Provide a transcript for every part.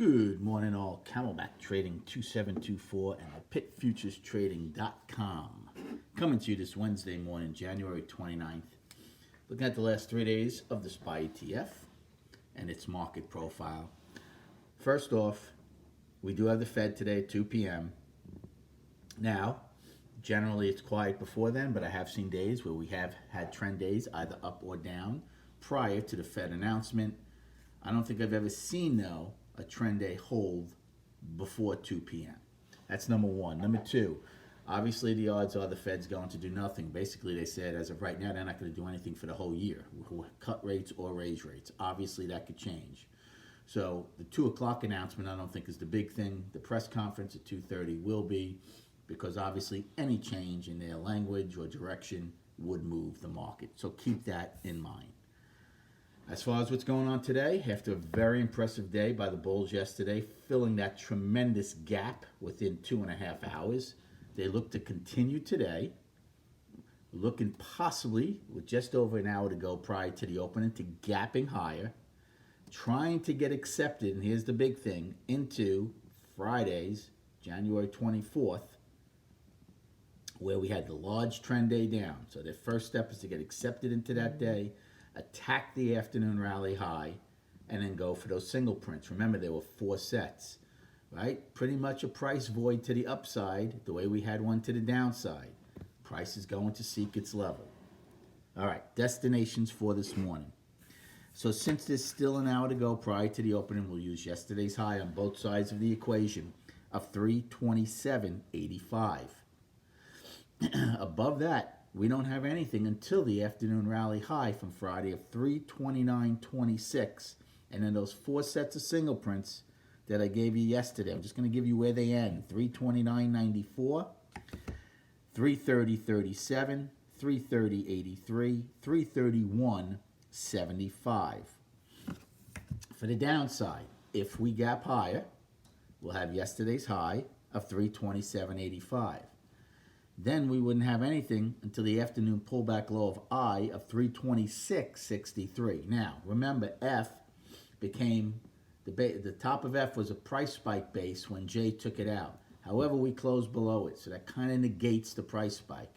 Good morning, all. Camelback Trading 2724 and the pitfuturestrading.com. Coming to you this Wednesday morning, January 29th. Looking at the last 3 days of the SPY ETF and its market profile. First off, we do have the Fed today at 2 p.m. Now, generally it's quiet before then, but I have seen days where we have had trend days either up or down prior to the Fed announcement. I don't think I've ever seen, though, a trend day hold before 2 p.m. That's number one. Number two, obviously the odds are the Fed's going to do nothing. Basically, they said as of right now, they're not going to do anything for the whole year, cut rates or raise rates. Obviously, that could change. So the 2 o'clock announcement, I don't think is the big thing. The press conference at 2:30 will be, because obviously any change in their language or direction would move the market. So keep that in mind. As far as what's going on today, after a very impressive day by the bulls yesterday, filling that tremendous gap within 2.5 hours, they look to continue today, looking possibly with just over an hour to go prior to the opening to gapping higher, trying to get accepted, and here's the big thing, into Friday's January 24th, where we had the large trend day down. So their first step is to get accepted into that day, attack the afternoon rally high, and then go for those single prints. Remember, there were 4 sets, right? Pretty much a price void to the upside, the way we had one to the downside. Price is going to seek its level. All right, destinations for this morning. So since there's still an hour to go prior to the opening, we'll use yesterday's high on both sides of the equation of 327.85. Above that, we don't have anything until the afternoon rally high from Friday of 329.26. And then those 4 sets of single prints that I gave you yesterday. I'm just going to give you where they end. 329.94, 330.37, 330.83, 331.75. For the downside, if we gap higher, we'll have yesterday's high of 327.85. Then we wouldn't have anything until the afternoon pullback low of I of 326.63. Now, remember, F became, the top of F was a price spike base when J took it out. However, we closed below it, so that kind of negates the price spike.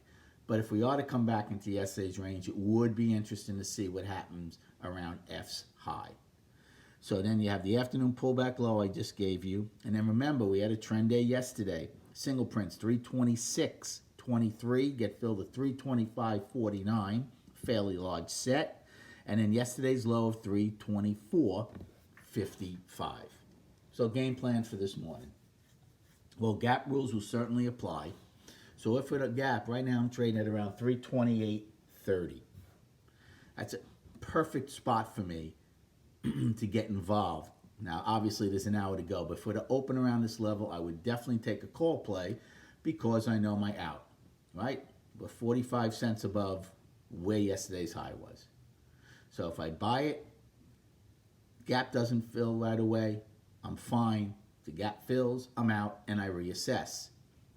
But if we ought to come back into yesterday's range, it would be interesting to see what happens around F's high. So then you have the afternoon pullback low I just gave you. And then remember, we had a trend day yesterday. Single prints, 326.23, get filled at 325.49, fairly large set. And then yesterday's low of 324.55. So game plan for this morning. Well, gap rules will certainly apply. So if we're at a gap, right now I'm trading at around 328.30. That's a perfect spot for me to get involved. Now, obviously, there's an hour to go, but if we're to open around this level, I would definitely take a call play because I know my out, right? We're 45 cents above where yesterday's high was. So if I buy it, gap doesn't fill right away, I'm fine. If the gap fills, I'm out, and I reassess.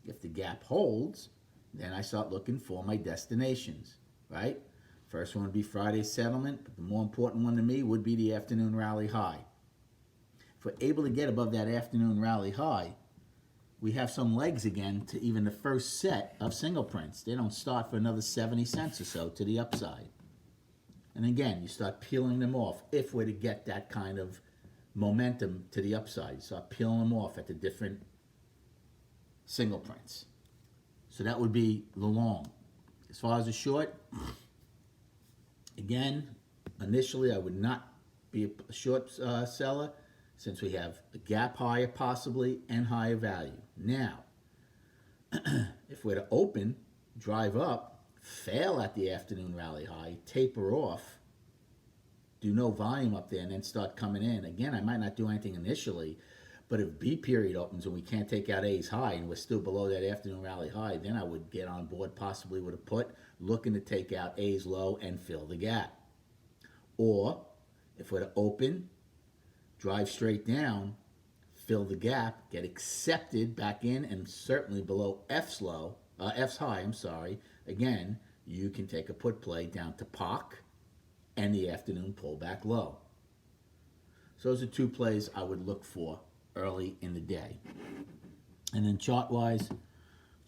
If the gap holds, then I start looking for my destinations, right? First one would be Friday's settlement, but the more important one to me would be the afternoon rally high. If we're able to get above that afternoon rally high, we have some legs again to even the first set of single prints. They don't start for another 70 cents or so to the upside. And again, you start peeling them off if we're to get that kind of momentum to the upside. You start peeling them off at the different single prints. So that would be the long. As far as the short, again, initially I would not be a short seller since we have a gap higher possibly and higher value. Now, if we're to open, drive up, fail at the afternoon rally high, taper off, do no volume up there, and then start coming in. Again, I might not do anything initially, but if B period opens and we can't take out A's high and we're still below that afternoon rally high, then I would get on board possibly with a put, looking to take out A's low and fill the gap. Or if we're to open, drive straight down, fill the gap, get accepted back in, and certainly below F's high, again, you can take a put play down to POC and the afternoon pullback low. So those are 2 plays I would look for early in the day. And then chart-wise,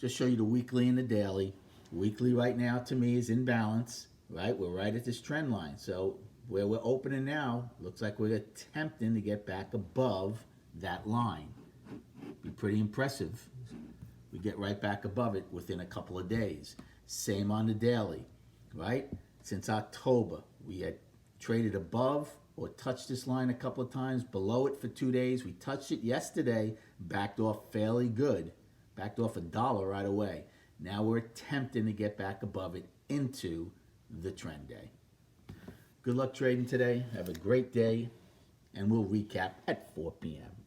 just show you the weekly and the daily. Weekly right now to me is in balance, right? We're right at this trend line. So where we're opening now, looks like we're attempting to get back above that line. Be pretty impressive. We get right back above it within a couple of days. Same on the daily, right? Since October, we had traded above or touched this line a couple of times, below it for 2 days. We touched it yesterday, backed off fairly good, backed off $1 right away. Now we're attempting to get back above it into the trend day. Good luck trading today. Have a great day, and we'll recap at 4 p.m.